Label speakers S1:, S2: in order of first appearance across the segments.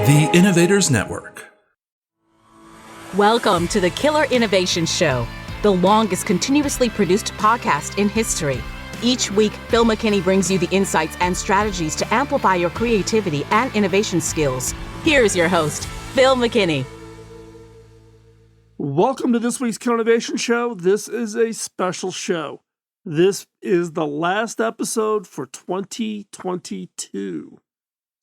S1: The Innovators Network.
S2: Welcome to the Killer Innovation Show, the longest continuously produced podcast in history. Each week, Phil McKinney brings you the insights and strategies to amplify your creativity and innovation skills. Here's your host, Phil McKinney.
S3: Welcome to this week's Killer Innovation Show. This is a special show. This is the last episode for 2022.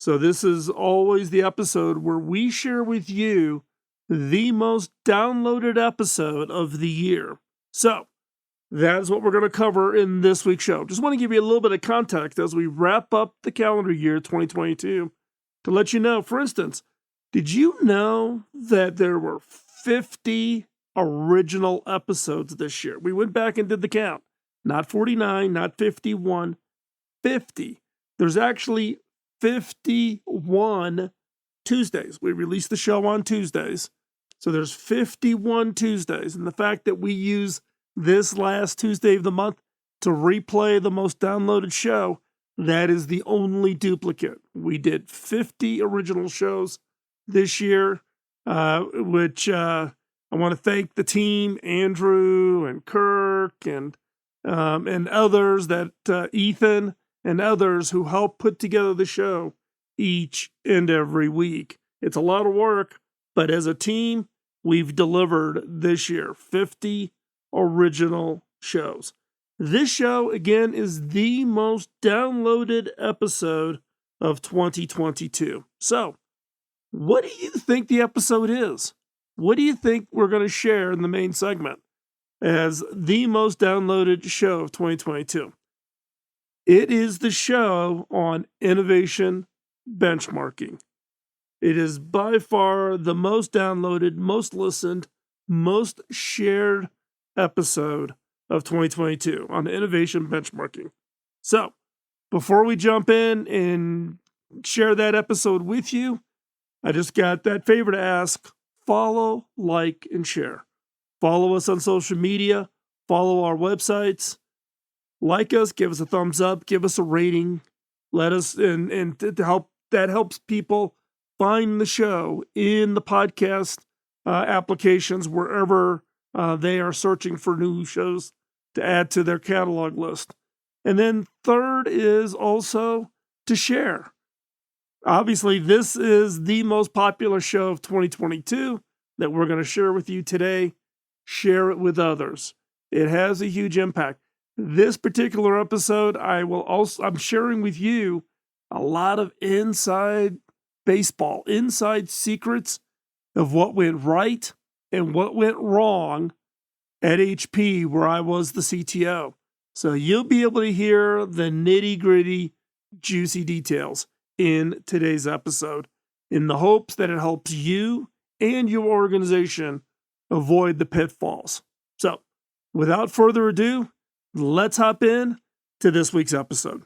S3: So this is always the episode where we share with you the most downloaded episode of the year. So that is what we're going to cover in this week's show. Just want to give you a little bit of context as we wrap up the calendar year 2022 to let you know, for instance, did you know that there were 50 original episodes this year? We went back and did the count. Not 49, not 51, 50. There's actually 51 Tuesdays. We release the show on Tuesdays. So there's 51 Tuesdays. And the fact that we use this last Tuesday of the month to replay the most downloaded show, that is the only duplicate. We did 50 original shows this year, which I want to thank the team, Andrew and Kirk and others, that Ethan and others who help put together the show each and every week. It's a lot of work, but as a team, we've delivered this year 50 original shows. This show, again, is the most downloaded episode of 2022. So, what do you think the episode is? What do you think we're going to share in the main segment as the most downloaded show of 2022? It is the show on innovation benchmarking. It is by far the most downloaded, most listened, most shared episode of 2022 on innovation benchmarking. So, before we jump in and share that episode with you, I just got that favor to ask: follow, like, and share. Follow us on social media, follow our websites, like us, give us a thumbs up, give us a rating. Let us, and to help, that helps people find the show in the podcast applications wherever they are searching for new shows to add to their catalog list. And then third is also to share. Obviously, this is the most popular show of 2022 that we're going to share with you today. Share it with others. It has a huge impact. This particular episode, I'm sharing with you a lot of inside baseball, inside secrets of what went right and what went wrong at HP, where I was the CTO. So you'll be able to hear the nitty-gritty, juicy details in today's episode, in the hopes that it helps you and your organization avoid the pitfalls. So, without further ado, let's hop in to this week's episode.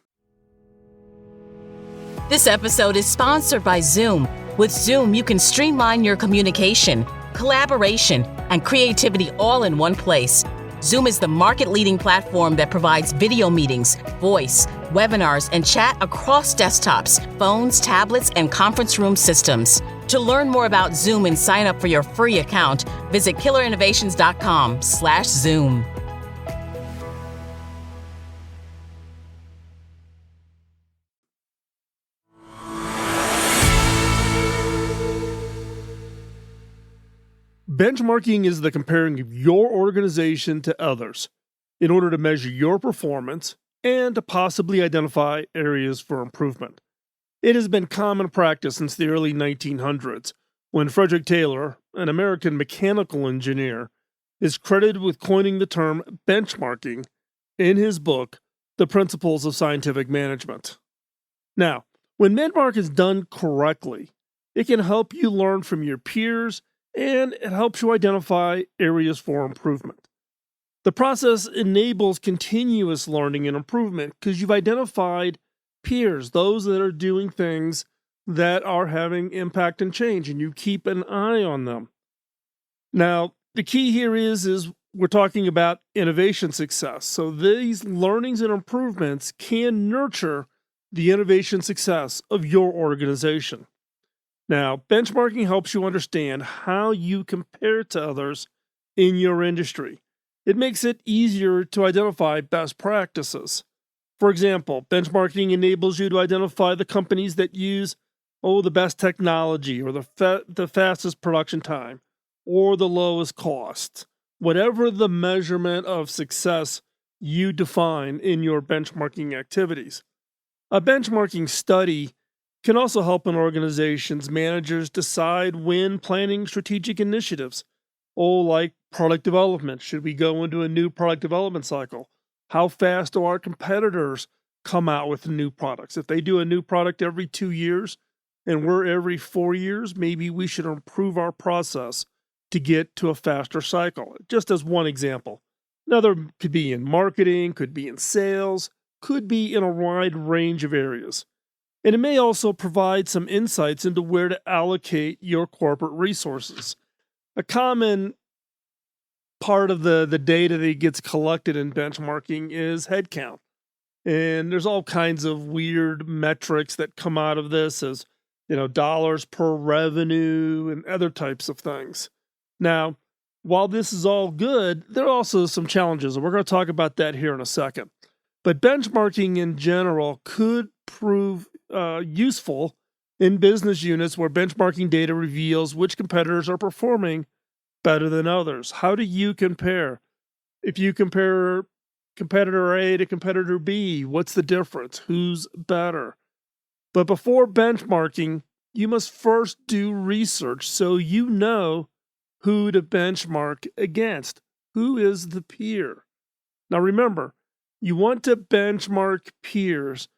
S2: This episode is sponsored by Zoom. With Zoom, you can streamline your communication, collaboration, and creativity all in one place. Zoom is the market-leading platform that provides video meetings, voice, webinars, and chat across desktops, phones, tablets, and conference room systems. To learn more about Zoom and sign up for your free account, visit killerinnovations.com/Zoom.
S3: Benchmarking is the comparing of your organization to others in order to measure your performance and to possibly identify areas for improvement. It has been common practice since the early 1900s, when Frederick Taylor, an American mechanical engineer, is credited with coining the term benchmarking in his book, The Principles of Scientific Management. Now, when benchmark is done correctly, it can help you learn from your peers and it helps you identify areas for improvement. The process enables continuous learning and improvement because you've identified peers, those that are doing things that are having impact and change, and you keep an eye on them. Now, the key here is we're talking about innovation success. So these learnings and improvements can nurture the innovation success of your organization. Now, benchmarking helps you understand how you compare to others in your industry. It makes it easier to identify best practices. For example, benchmarking enables you to identify the companies that use the best technology or the fastest production time or the lowest cost. Whatever the measurement of success you define in your benchmarking activities. A benchmarking study can also help an organization's managers decide when planning strategic initiatives. Like product development. Should we go into a new product development cycle? How fast do our competitors come out with new products? If they do a new product every 2 years and we're every 4 years, maybe we should improve our process to get to a faster cycle, just as one example. Another could be in marketing, could be in sales, could be in a wide range of areas. And it may also provide some insights into where to allocate your corporate resources. A common part of the data that gets collected in benchmarking is headcount. And there's all kinds of weird metrics that come out of this as, dollars per revenue and other types of things. Now, while this is all good, there are also some challenges, and we're going to talk about that here in a second. But benchmarking in general could prove useful in business units where benchmarking data reveals which competitors are performing better than others. How do you compare? If you compare competitor A to competitor B, what's the difference? Who's better? But before benchmarking, you must first do research so you know who to benchmark against. Who is the peer? Now remember, you want to benchmark peers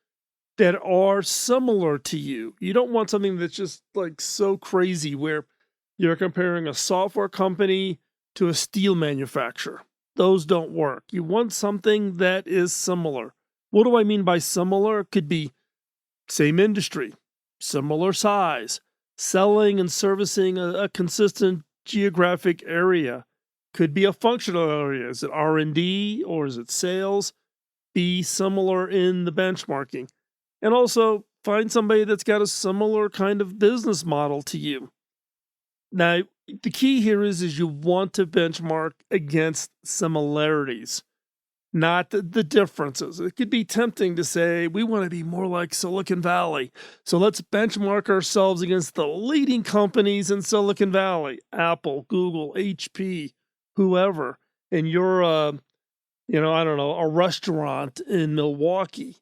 S3: that are similar to you. You don't want something that's just like so crazy where you're comparing a software company to a steel manufacturer. Those don't work. You want something that is similar. What do I mean by similar? It could be same industry, similar size, selling and servicing a consistent geographic area. Could be a functional area. Is it R&D or is it sales? Be similar in the benchmarking. And also find somebody that's got a similar kind of business model to you. Now, the key here is you want to benchmark against similarities, not the differences. It could be tempting to say, we want to be more like Silicon Valley. So let's benchmark ourselves against the leading companies in Silicon Valley, Apple, Google, HP, whoever. And you're, a restaurant in Milwaukee.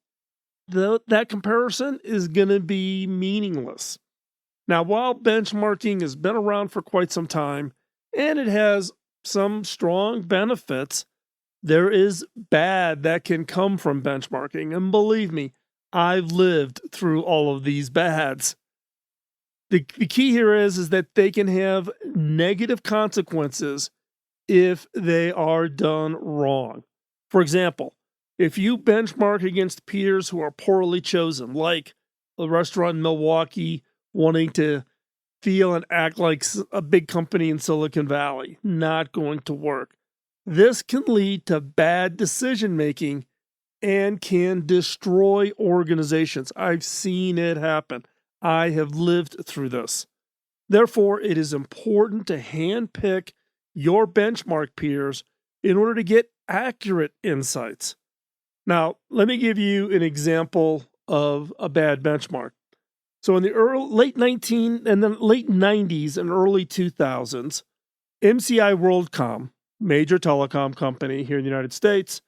S3: That comparison is going to be meaningless. Now, while benchmarking has been around for quite some time, and it has some strong benefits, there is bad that can come from benchmarking. And believe me, I've lived through all of these bads. The key here is that they can have negative consequences if they are done wrong. For example, if you benchmark against peers who are poorly chosen, like a restaurant in Milwaukee wanting to feel and act like a big company in Silicon Valley, not going to work. This can lead to bad decision making and can destroy organizations. I've seen it happen. I have lived through this. Therefore, it is important to handpick your benchmark peers in order to get accurate insights. Now, let me give you an example of a bad benchmark. So in the late 90s and early 2000s, MCI WorldCom, major telecom company here in the United States,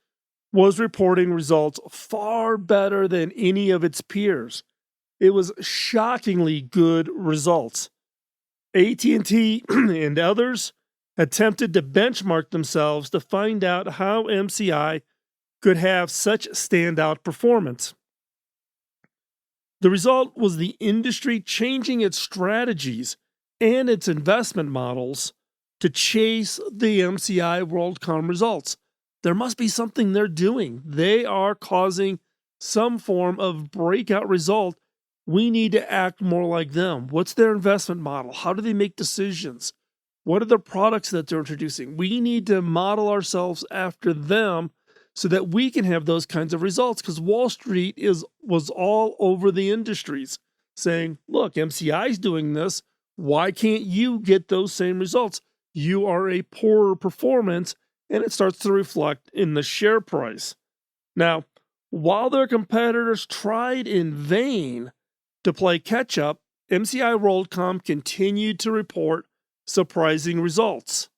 S3: was reporting results far better than any of its peers. It was shockingly good results. AT&T and others attempted to benchmark themselves to find out how MCI could have such standout performance. The result was the industry changing its strategies and its investment models to chase the MCI WorldCom results. There must be something they're doing. They are causing some form of breakout result. We need to act more like them. What's their investment model? How do they make decisions? What are the products that they're introducing? We need to model ourselves after them so that we can have those kinds of results, because Wall Street was all over the industries. saying, look, MCI is doing this. Why can't you get those same results? You are a poorer performance, and it starts to reflect in the share price. Now, while their competitors tried in vain to play catch up, MCI WorldCom continued to report surprising results.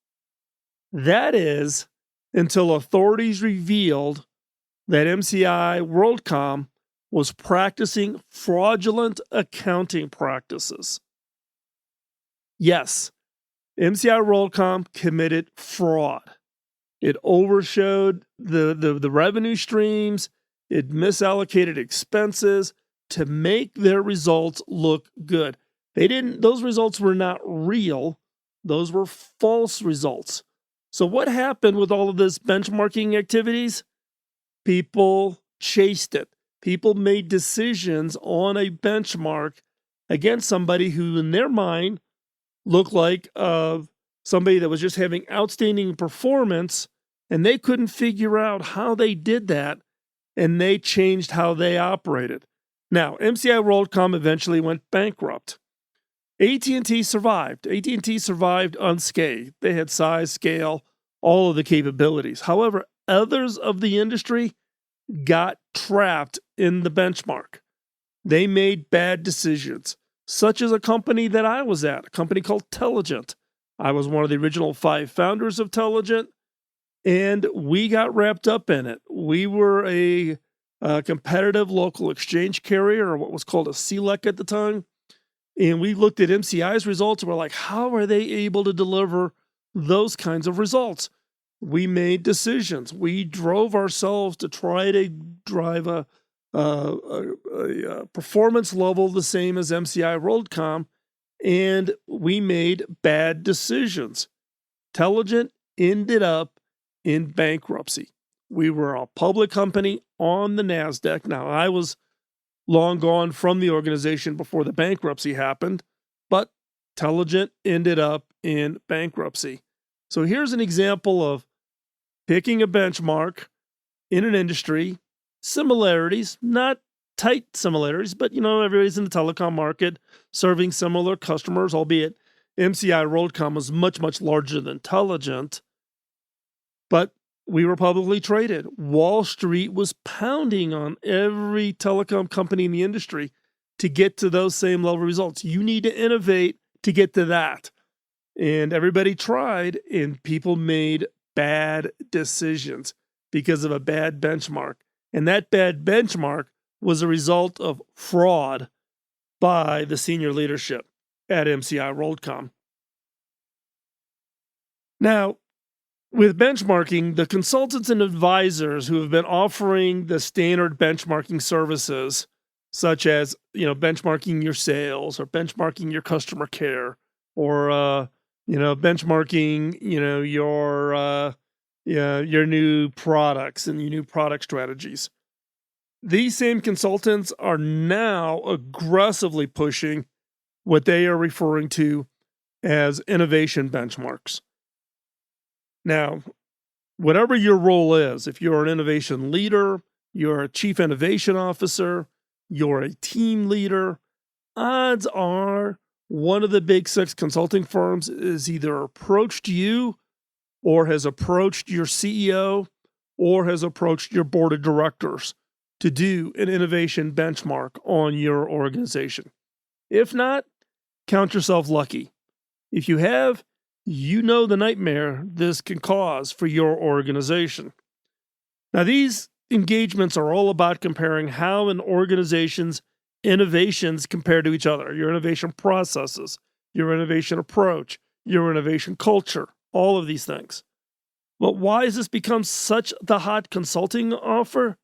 S3: That is, until authorities revealed that MCI WorldCom was practicing fraudulent accounting practices. Yes, MCI WorldCom committed fraud. It overshowed the revenue streams. It misallocated expenses to make their results look good. Those results were not real. Those were false results. So what happened with all of this benchmarking activities? People chased it. People made decisions on a benchmark against somebody who, in their mind, looked like somebody that was just having outstanding performance, and they couldn't figure out how they did that, and they changed how they operated. Now, MCI WorldCom eventually went bankrupt. AT&T survived. AT&T survived unscathed. They had size, scale, all of the capabilities. However, others of the industry got trapped in the benchmark. They made bad decisions, such as a company that I was at, a company called Telligent. I was one of the original 5 founders of Telligent, and we got wrapped up in it. We were a competitive local exchange carrier, or what was called a CLEC at the time. And we looked at MCI's results and we're like, how are they able to deliver those kinds of results? We made decisions. We drove ourselves to try to drive a performance level the same as MCI WorldCom, and we made bad decisions. Telligent ended up in bankruptcy. We were a public company on the NASDAQ. Now, I was long gone from the organization before the bankruptcy happened, but Telligent ended up in bankruptcy. So here's an example of picking a benchmark in an industry, similarities, not tight similarities, but everybody's in the telecom market serving similar customers, albeit MCI WorldCom was much, much larger than Telligent, but we were publicly traded. Wall Street was pounding on every telecom company in the industry to get to those same level results. You need to innovate to get to that. And everybody tried, and people made bad decisions because of a bad benchmark. And that bad benchmark was a result of fraud by the senior leadership at MCI WorldCom. Now, with benchmarking, the consultants and advisors who have been offering the standard benchmarking services, such as benchmarking your sales or benchmarking your customer care, or benchmarking your new products and your new product strategies. These same consultants are now aggressively pushing what they are referring to as innovation benchmarks. Now, whatever your role is, if you're an innovation leader, you're a chief innovation officer, you're a team leader, odds are one of the big 6 consulting firms is either approached you or has approached your CEO or has approached your board of directors to do an innovation benchmark on your organization. If not, count yourself lucky. If you have, you know the nightmare this can cause for your organization. Now, these engagements are all about comparing how an organization's innovations compare to each other, your innovation processes, your innovation approach, your innovation culture, all of these things. But why has this become such the hot consulting offer?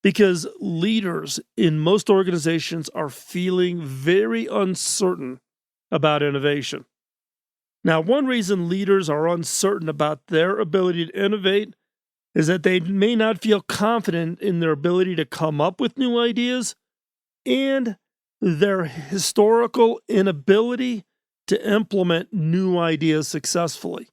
S3: Because leaders in most organizations are feeling very uncertain about innovation. Now, one reason leaders are uncertain about their ability to innovate is that they may not feel confident in their ability to come up with new ideas and their historical inability to implement new ideas successfully.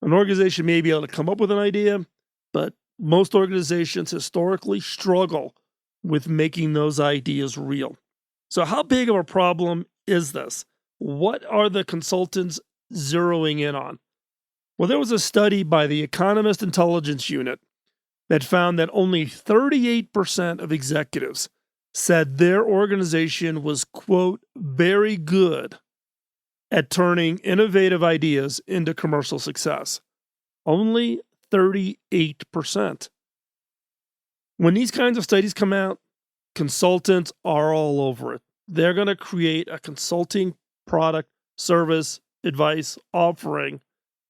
S3: An organization may be able to come up with an idea, but most organizations historically struggle with making those ideas real. So how big of a problem is this? What are the consultants zeroing in on? Well, there was a study by the Economist Intelligence Unit that found that only 38% of executives said their organization was, quote, very good at turning innovative ideas into commercial success. Only 38%. When these kinds of studies come out, consultants are all over it. They're going to create a consulting product, service, advice offering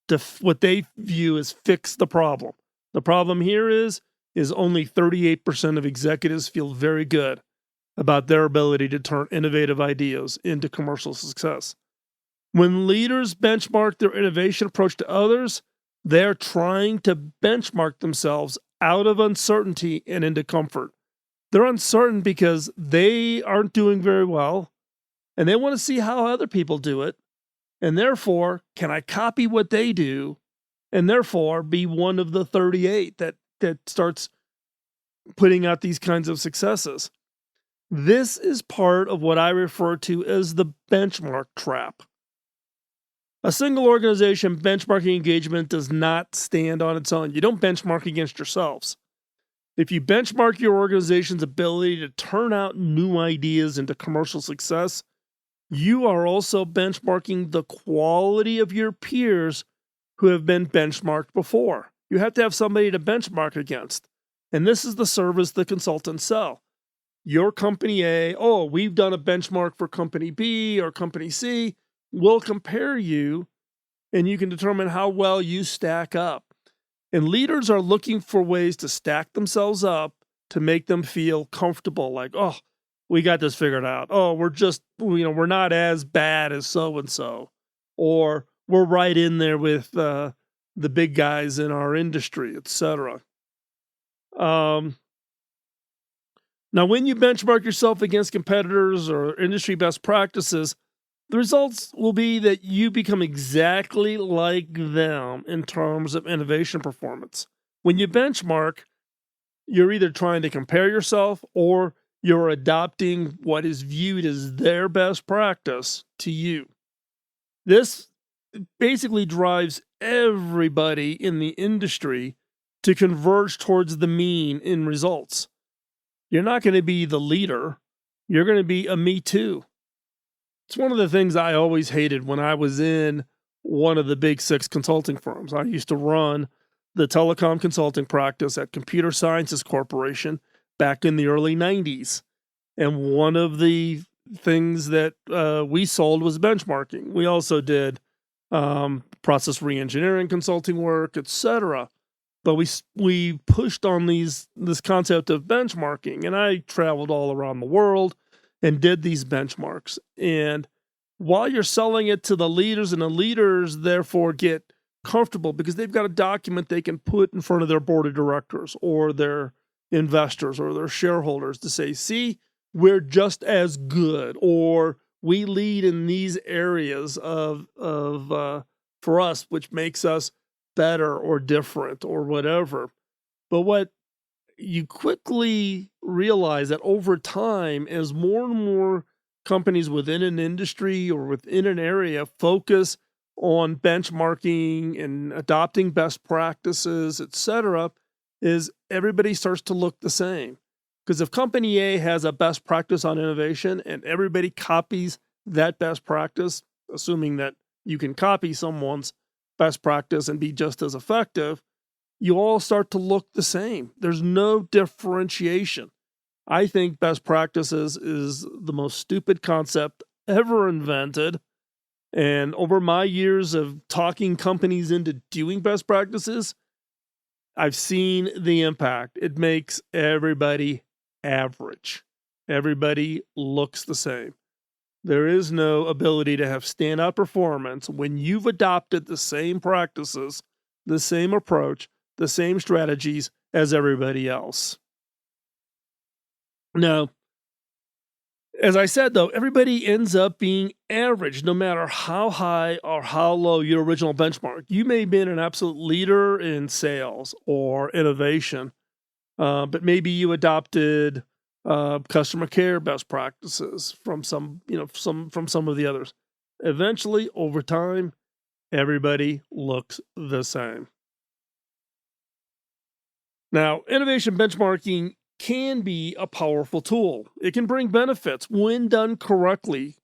S3: to what they view as fix the problem. The problem here is only 38% of executives feel very good about their ability to turn innovative ideas into commercial success. When leaders benchmark their innovation approach to others, they're trying to benchmark themselves out of uncertainty and into comfort. They're uncertain because they aren't doing very well, and they want to see how other people do it. And therefore, can I copy what they do and therefore be one of the 38 that starts putting out these kinds of successes? This is part of what I refer to as the benchmark trap. A single organization benchmarking engagement does not stand on its own. You don't benchmark against yourselves. If you benchmark your organization's ability to turn out new ideas into commercial success, you are also benchmarking the quality of your peers who have been benchmarked before. You have to have somebody to benchmark against. And this is the service the consultants sell. Your company A, oh, we've done a benchmark for company B or company C. We'll compare you, and you can determine how well you stack up. And leaders are looking for ways to stack themselves up to make them feel comfortable, like, oh, we got this figured out. Oh, we're not as bad as so-and-so. Or we're right in there with the big guys in our industry, etc. Now, when you benchmark yourself against competitors or industry best practices, the results will be that you become exactly like them in terms of innovation performance. When you benchmark, you're either trying to compare yourself or you're adopting what is viewed as their best practice to you. This basically drives everybody in the industry to converge towards the mean in results. You're not going to be the leader. You're going to be a me too. It's one of the things I always hated when I was in one of the big 6 consulting firms. I used to run the telecom consulting practice at Computer Sciences Corporation back in the early 90s. And one of the things that we sold was benchmarking. We also did process reengineering consulting work, etc. But we pushed on this concept of benchmarking, and I traveled all around the world and did these benchmarks. And while you're selling it to the leaders, and the leaders therefore get comfortable because they've got a document they can put in front of their board of directors or their investors or their shareholders to say, see, we're just as good, or we lead in these areas for us, which makes us better or different or whatever. But what you quickly realize that over time, as more and more companies within an industry or within an area focus on benchmarking and adopting best practices, etc., is everybody starts to look the same. Because if company A has a best practice on innovation and everybody copies that best practice, assuming that you can copy someone's best practice and be just as effective, you all start to look the same. There's no differentiation. I think best practices is the most stupid concept ever invented. And over my years of talking companies into doing best practices, I've seen the impact. It makes everybody average. Everybody looks the same. There is no ability to have standout performance when you've adopted the same practices, the same approach, the same strategies as everybody else. Now, as I said, though, everybody ends up being average, no matter how high or how low your original benchmark. You may have been an absolute leader in sales or innovation, but maybe you adopted customer care best practices from some of the others. Eventually, over time, everybody looks the same. Now, innovation benchmarking can be a powerful tool. It can bring benefits when done correctly,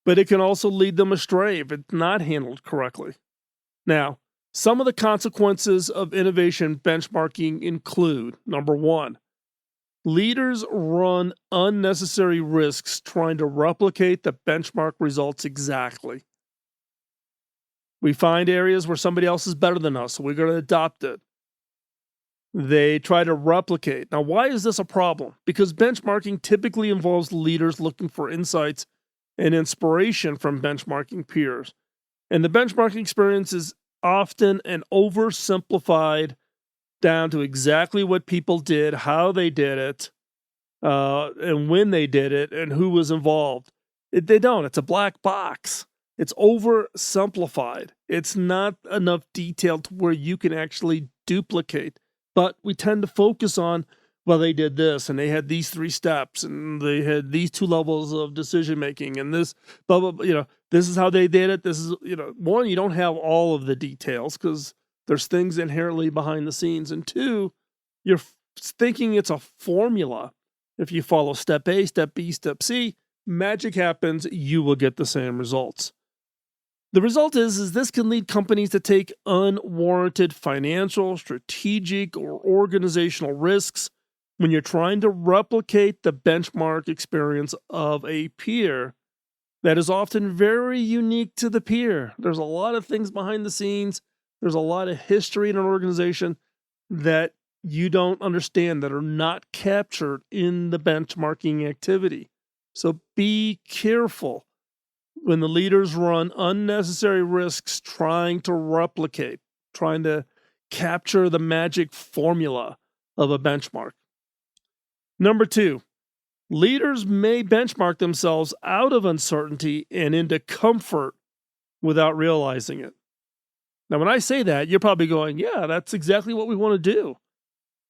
S3: but it can also lead them astray if it's not handled correctly. Now, some of the consequences of innovation benchmarking include: number one, leaders run unnecessary risks trying to replicate the benchmark results exactly. We find areas where somebody else is better than us, so we're going to adopt it. They try to replicate. Now, why is this a problem? Because benchmarking typically involves leaders looking for insights and inspiration from benchmarking peers. And the benchmarking experience is often an oversimplified down to exactly what people did, how they did it, and when they did it, and who was involved. They don't. It's a black box. It's oversimplified. It's not enough detail to where you can actually duplicate. But we tend to focus on, well, they did this, and they had these 3 steps, and they had these 2 levels of decision making, and this, blah, blah, blah, this is how they did it. This is, one, you don't have all of the details because there's things inherently behind the scenes. And 2, you're thinking it's a formula. If you follow step A, step B, step C, magic happens, you will get the same results. The result is this can lead companies to take unwarranted financial, strategic, or organizational risks when you're trying to replicate the benchmark experience of a peer that is often very unique to the peer. There's a lot of things behind the scenes. There's a lot of history in an organization that you don't understand, that are not captured in the benchmarking activity. So be careful when the leaders run unnecessary risks trying to replicate, trying to capture the magic formula of a benchmark. Number 2, leaders may benchmark themselves out of uncertainty and into comfort without realizing it. Now, when I say that, you're probably going, yeah, that's exactly what we want to do.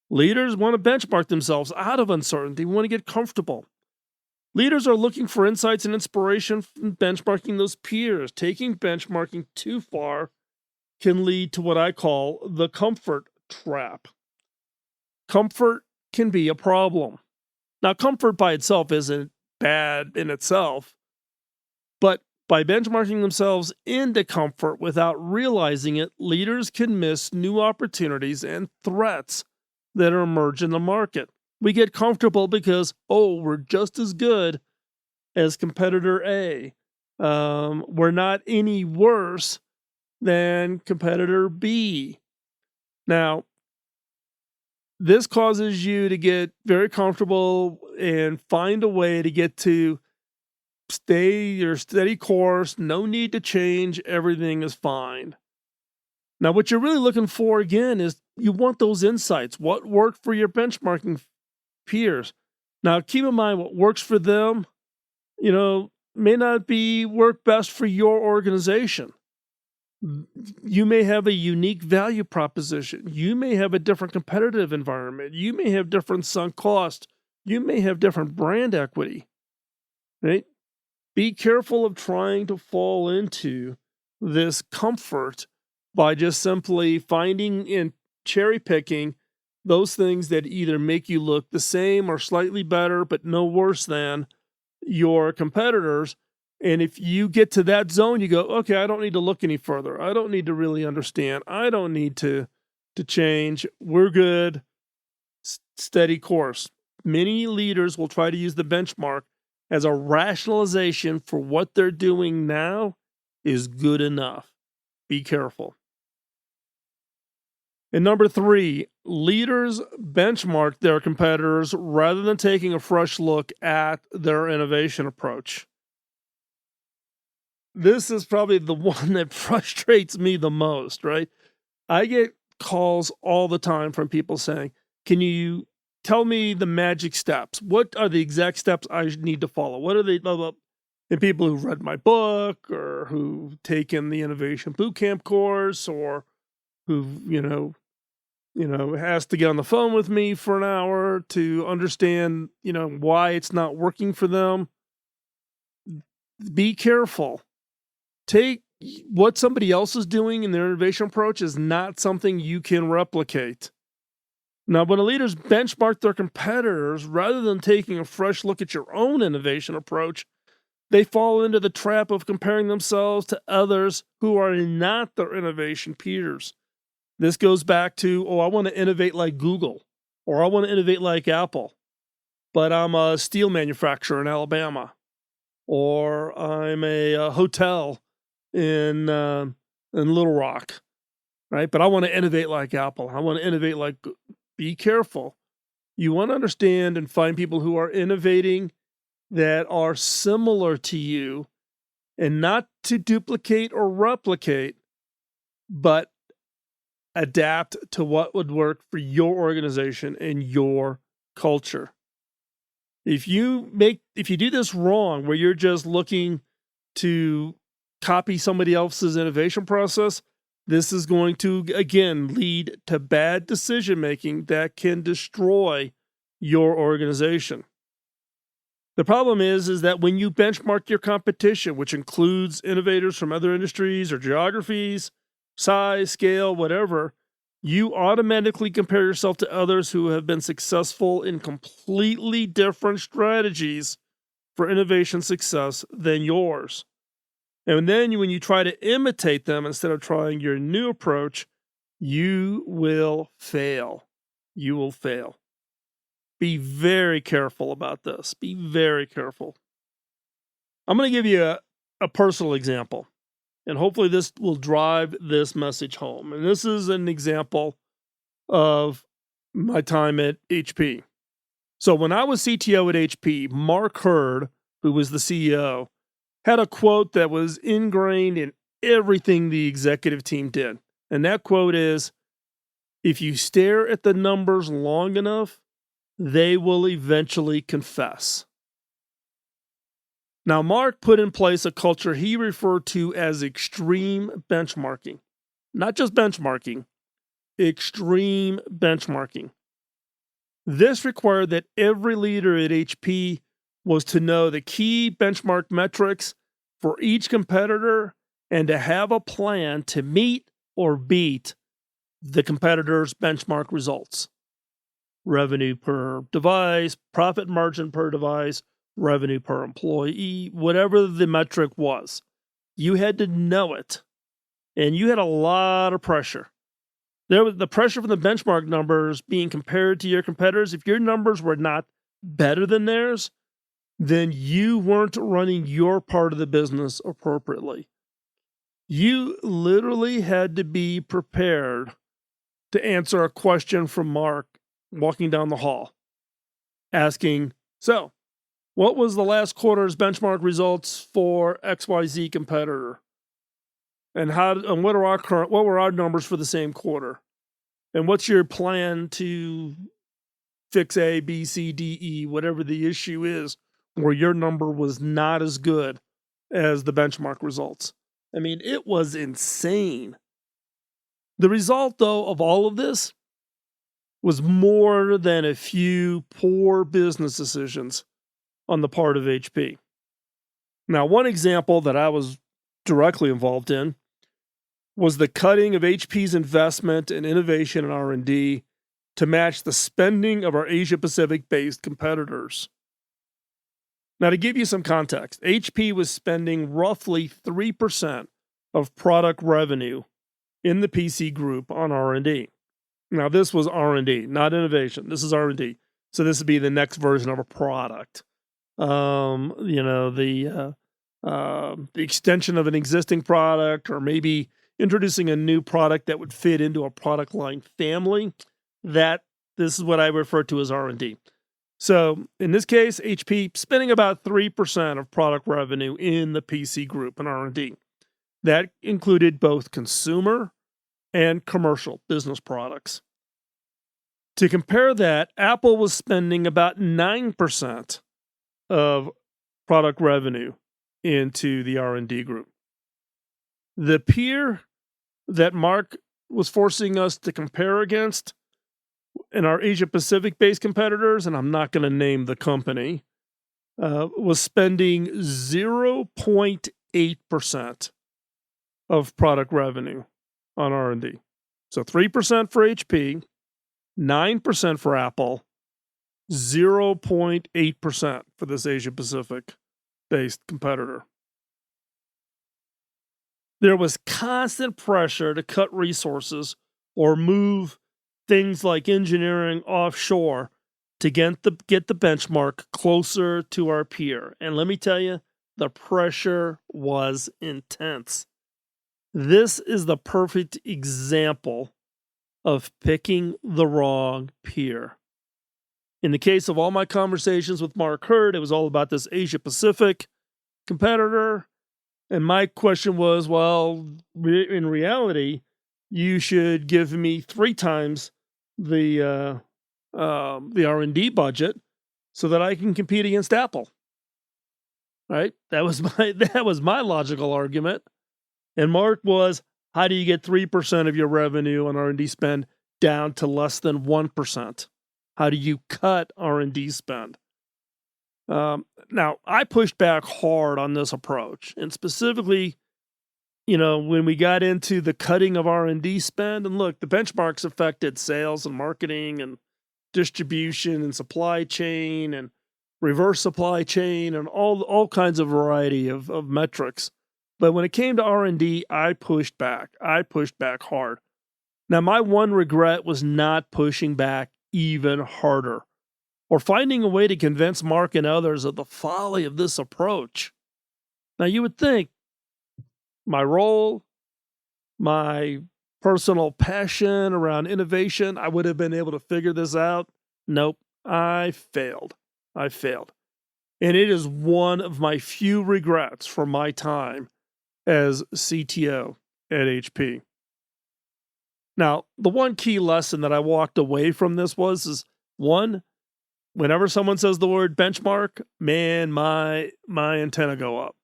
S3: Leaders want to benchmark themselves out of uncertainty. We want to get comfortable. Leaders are looking for insights and inspiration from benchmarking those peers. Taking benchmarking too far can lead to what I call the comfort trap. Comfort can be a problem. Now, comfort by itself isn't bad in itself, but by benchmarking themselves into comfort without realizing it, leaders can miss new opportunities and threats that emerge in the market. We get comfortable because, we're just as good as competitor A. We're not any worse than competitor B. Now, this causes you to get very comfortable and find a way to get to stay your steady course, no need to change, everything is fine. Now, what you're really looking for, again, is you want those insights. What worked for your benchmarking peers? Now, keep in mind what works for them, may not work best for your organization. You may have a unique value proposition. You may have a different competitive environment. You may have different sunk cost. You may have different brand equity, right? Be careful of trying to fall into this comfort by just simply finding and cherry picking those things that either make you look the same or slightly better, but no worse than your competitors. And if you get to that zone, you go, okay, I don't need to look any further. I don't need to really understand. I don't need to change. We're good. Steady course. Many leaders will try to use the benchmark as a rationalization for what they're doing now is good enough. Be careful. And number 3, leaders benchmark their competitors rather than taking a fresh look at their innovation approach. This is probably the one that frustrates me the most, right? I get calls all the time from people saying, can you tell me the magic steps? What are the exact steps I need to follow? What are they? And people who've read my book or who've taken the Innovation Bootcamp course or who've, has to get on the phone with me for an hour to understand, why it's not working for them. Be careful. Take what somebody else is doing in their innovation approach is not something you can replicate. Now, when leaders benchmark their competitors, rather than taking a fresh look at your own innovation approach, they fall into the trap of comparing themselves to others who are not their innovation peers. This goes back to, I want to innovate like Google, or I want to innovate like Apple, but I'm a steel manufacturer in Alabama, or I'm a hotel in Little Rock, right? But I want to innovate like Apple. I want to innovate like. Be careful. You want to understand and find people who are innovating that are similar to you, and not to duplicate or replicate, but adapt to what would work for your organization and your culture. If you do this wrong, where you're just looking to copy somebody else's innovation process, this is going to, again, lead to bad decision-making that can destroy your organization. The problem is that when you benchmark your competition, which includes innovators from other industries or geographies, size, scale, whatever, you automatically compare yourself to others who have been successful in completely different strategies for innovation success than yours. And then when you try to imitate them instead of trying your new approach, you will fail. You will fail. Be very careful about this. Be very careful. I'm going to give you a personal example, and hopefully this will drive this message home. And this is an example of my time at HP. So when I was CTO at HP, Mark Hurd, who was the CEO, had a quote that was ingrained in everything the executive team did. And that quote is, if you stare at the numbers long enough, they will eventually confess. Now, Mark put in place a culture he referred to as extreme benchmarking. Not just benchmarking, extreme benchmarking. This required that every leader at HP was to know the key benchmark metrics for each competitor and to have a plan to meet or beat the competitor's benchmark results. Revenue per device, profit margin per device, revenue per employee, whatever the metric was. You had to know it, and you had a lot of pressure. There was the pressure from the benchmark numbers being compared to your competitors. If your numbers were not better than theirs, then you weren't running your part of the business appropriately. You literally had to be prepared to answer a question from Mark walking down the hall, asking, so, what was the last quarter's benchmark results for XYZ competitor? And what were our numbers for the same quarter? And what's your plan to fix A, B, C, D, E, whatever the issue is, where your number was not as good as the benchmark results? I mean, it was insane. The result, though, of all of this was more than a few poor business decisions on the part of HP. Now, one example that I was directly involved in was the cutting of HP's investment in innovation and R&D to match the spending of our Asia-Pacific-based competitors. Now, to give you some context, HP was spending roughly 3% of product revenue in the PC group on R&D. Now, this was R&D, not innovation. This is R&D. So this would be the next version of a product. The extension of an existing product, or maybe introducing a new product that would fit into a product line family. This is what I refer to as R&D. So in this case, HP spending about 3% of product revenue in the PC group in R&D. That included both consumer and commercial business products. To compare that, Apple was spending about 9% of product revenue into the R&D group. The peer that Mark was forcing us to compare against and our Asia Pacific based competitors, and I'm not going to name the company, was spending 0.8% of product revenue on R&D. So 3% for HP, 9% for Apple, 0.8% for this Asia Pacific based competitor. There was constant pressure to cut resources or move things like engineering offshore to get the benchmark closer to our peer. And let me tell you, the pressure was intense. This is the perfect example of picking the wrong peer. In the case of all my conversations with Mark Hurd, it was all about this Asia Pacific competitor. And my question was, well, in reality, you should give me 3 times the R&D budget so that I can compete against Apple. Right? That was my logical argument. And Mark was, how do you get 3% of your revenue on R&D spend down to less than 1%? How do you cut R&D spend? Now, I pushed back hard on this approach, and specifically, when we got into the cutting of R&D spend, and look, the benchmarks affected sales and marketing and distribution and supply chain and reverse supply chain and all kinds of variety of metrics. But when it came to R&D, I pushed back. I pushed back hard. Now, my one regret was not pushing back even harder, or finding a way to convince Mark and others of the folly of this approach. Now, you would think my role, my personal passion around innovation, I would have been able to figure this out. Nope, I failed. And it is one of my few regrets from my time as CTO at HP. Now, the one key lesson that I walked away from this is one, whenever someone says the word benchmark, man, my antenna go up,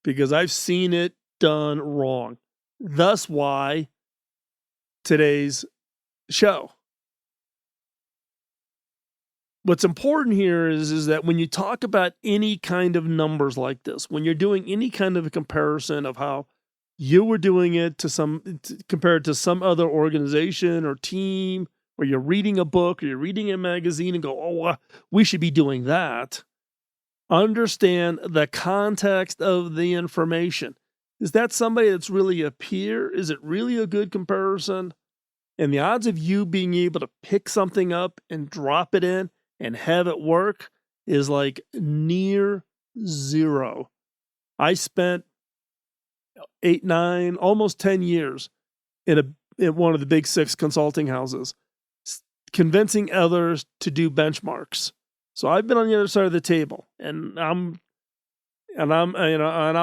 S3: because I've seen it done wrong. Thus why today's show. What's important here is that when you talk about any kind of numbers like this, when you're doing any kind of a comparison of how you were doing it compared to some other organization or team, or you're reading a book or you're reading a magazine and go, we should be doing that. Understand the context of the information. Is that somebody that's really a peer? Is it really a good comparison? And the odds of you being able to pick something up and drop it in and have it work is like near zero. I spent 8, 9, almost 10 years in one of the big 6 consulting houses, convincing others to do benchmarks. So I've been on the other side of the table, and I'll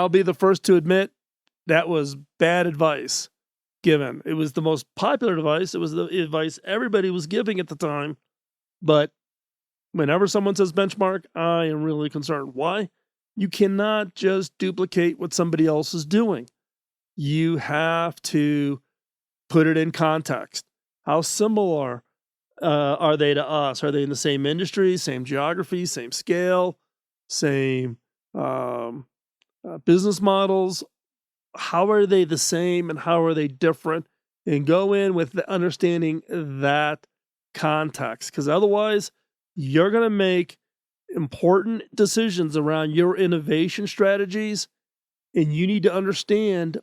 S3: be the first to admit that was bad advice given. It was the most popular advice. It was the advice everybody was giving at the time. But whenever someone says benchmark, I am really concerned. Why? You cannot just duplicate what somebody else is doing. You have to put it in context. How similar are they to us? Are they in the same industry, same geography, same scale, same business models? How are they the same and how are they different? And go in with the understanding that context, because otherwise you're going to make important decisions around your innovation strategies, and you need to understand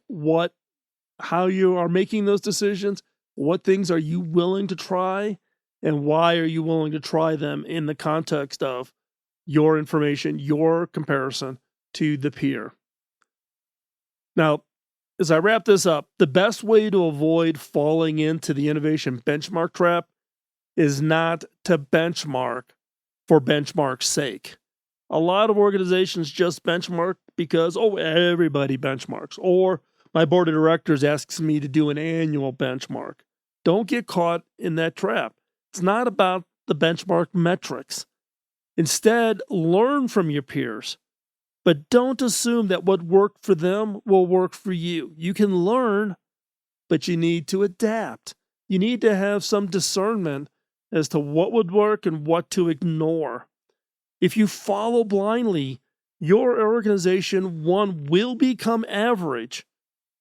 S3: how you are making those decisions, what things are you willing to try, and why are you willing to try them in the context of your information, your comparison to the peer. Now, as I wrap this up, the best way to avoid falling into the innovation benchmark trap is not to benchmark for benchmark's sake. A lot of organizations just benchmark because, everybody benchmarks, or my board of directors asks me to do an annual benchmark. Don't get caught in that trap. It's not about the benchmark metrics. Instead, learn from your peers, but don't assume that what worked for them will work for you. You can learn, but you need to adapt. You need to have some discernment as to what would work and what to ignore. If you follow blindly, your organization, one, will become average,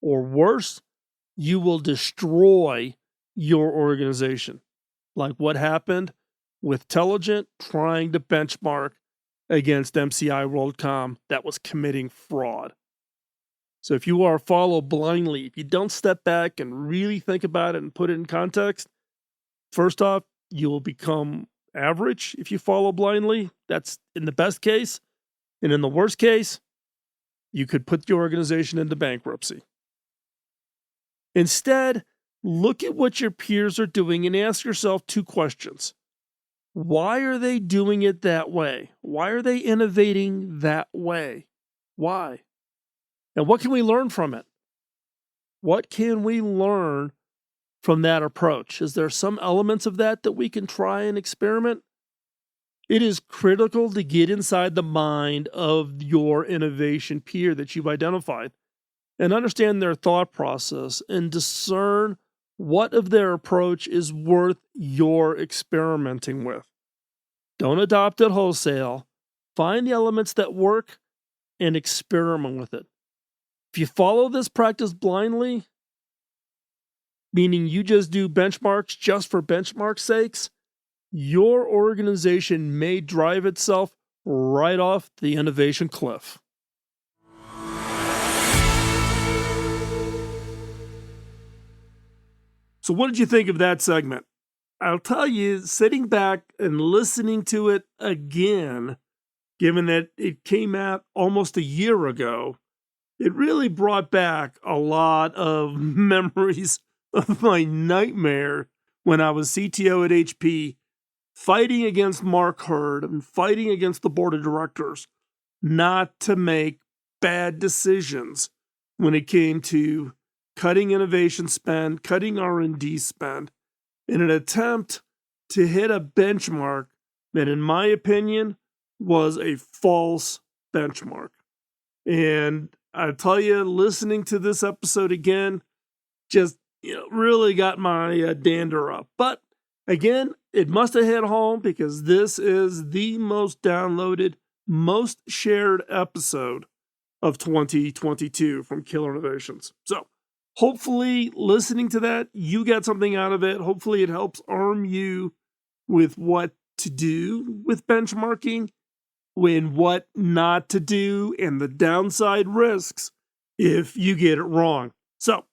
S3: or worse, you will destroy your organization. Like what happened with Telligent trying to benchmark against MCI WorldCom that was committing fraud. So if you are follow blindly, if you don't step back and really think about it and put it in context, first off, you will become average if you follow blindly. That's in the best case. And in the worst case, you could put your organization into bankruptcy. Instead, look at what your peers are doing and ask yourself two questions. Why are they doing it that way? Why are they innovating that way? Why? And what can we learn from it? What can we learn from that approach? Is there some elements of that we can try and experiment? It is critical to get inside the mind of your innovation peer that you've identified and understand their thought process and discern what of their approach is worth your experimenting with. Don't adopt it wholesale. Find the elements that work and experiment with it. If you follow this practice blindly, meaning you just do benchmarks just for benchmark's sakes, your organization may drive itself right off the innovation cliff. So what did you think of that segment? I'll tell you, sitting back and listening to it again, given that it came out almost a year ago, it really brought back a lot of memories of my nightmare when I was CTO at HP, fighting against Mark Hurd and fighting against the board of directors not to make bad decisions when it came to cutting innovation spend, cutting R&D spend, in an attempt to hit a benchmark that, in my opinion, was a false benchmark. And I tell you, listening to this episode again, just really got my dander up. But again, it must have hit home because this is the most downloaded, most shared episode of 2022 from Killer Innovations. So hopefully listening to that, you got something out of it. Hopefully it helps arm you with what to do with benchmarking, when what not to do, and the downside risks if you get it wrong. So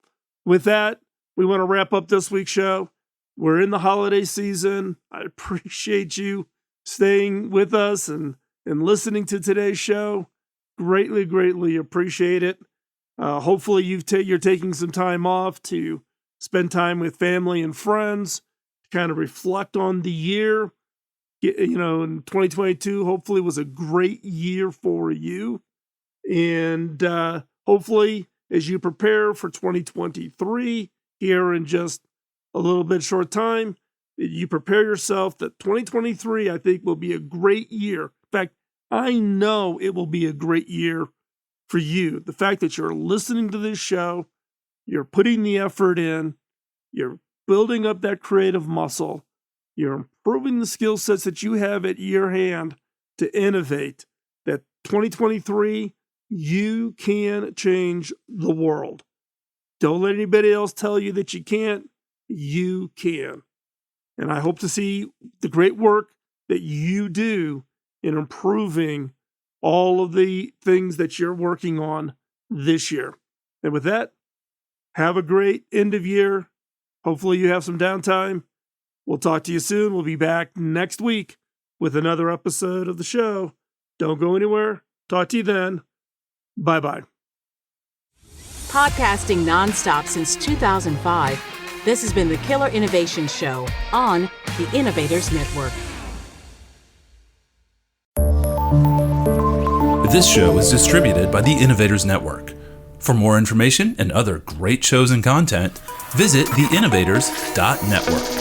S3: with that, we want to wrap up this week's show. We're in the holiday season. I appreciate you staying with us and listening to today's show. Greatly, greatly appreciate it. Hopefully you're taking some time off to spend time with family and friends, to kind of reflect on the year. In 2022, hopefully was a great year for you. And hopefully as you prepare for 2023 here in just a little bit short time, you prepare yourself that 2023, I think, will be a great year. In fact, I know it will be a great year for you. The fact that you're listening to this show, you're putting the effort in, you're building up that creative muscle, you're improving the skill sets that you have at your hand to innovate, that 2023, you can change the world. Don't let anybody else tell you that you can't. You can. And I hope to see the great work that you do in improving all of the things that you're working on this year. And with that, have a great end of year. Hopefully you have some downtime. We'll talk to you soon. We'll be back next week with another episode of the show. Don't go anywhere. Talk to you then. Bye-bye.
S2: Podcasting nonstop since 2005, this has been the Killer Innovation Show on the Innovators Network.
S1: This show is distributed by the Innovators Network. For more information and other great shows and content, visit theinnovators.network.